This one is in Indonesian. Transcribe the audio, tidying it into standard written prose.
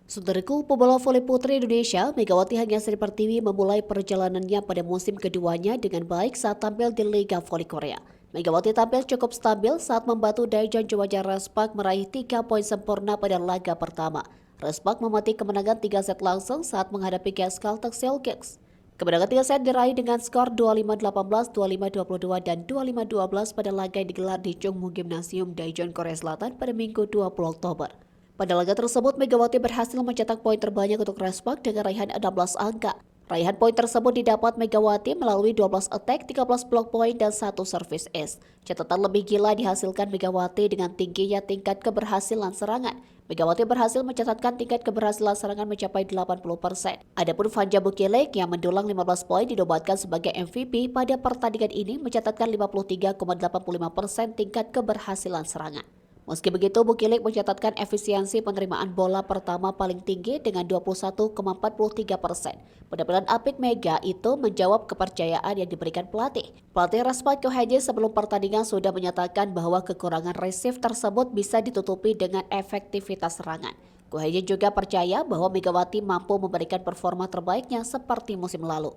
Saudaraku, pembalap voli putri Indonesia, Megawati Hanggastiari Pertiwi memulai perjalanannya pada musim keduanya dengan baik saat tampil di Liga Voli Korea. Megawati tampil cukup stabil saat membantu Daejeon Jeonja Respak meraih 3 poin sempurna pada laga pertama. Respak memetik kemenangan 3 set langsung saat menghadapi Caltech Seoul Kicks. Kemenangan 3 set diraih dengan skor 25-18, 25-22, dan 25-12 pada laga yang digelar di Chungmu Gymnasium Daejeon, Korea Selatan pada Minggu 20 Oktober. Pada laga tersebut, Megawati berhasil mencetak poin terbanyak untuk Respak dengan raihan 16 angka. Raihan poin tersebut didapat Megawati melalui 12 attack, 13 block point, dan 1 service ace. Catatan lebih gila dihasilkan Megawati dengan tingginya tingkat keberhasilan serangan. Megawati berhasil mencatatkan tingkat keberhasilan serangan mencapai 80%. Adapun Vanja Bukilek yang mendulang 15 poin dinobatkan sebagai MVP pada pertandingan ini mencatatkan 53,85% tingkat keberhasilan serangan. Meski begitu, Bukilek mencatatkan efisiensi penerimaan bola pertama paling tinggi dengan 21,43%. Penampilan apik Mega itu menjawab kepercayaan yang diberikan pelatih. Pelatih Respak Ko Hae-ji sebelum pertandingan sudah menyatakan bahwa kekurangan resif tersebut bisa ditutupi dengan efektivitas serangan. Ko Hae-ji juga percaya bahwa Megawati mampu memberikan performa terbaiknya seperti musim lalu.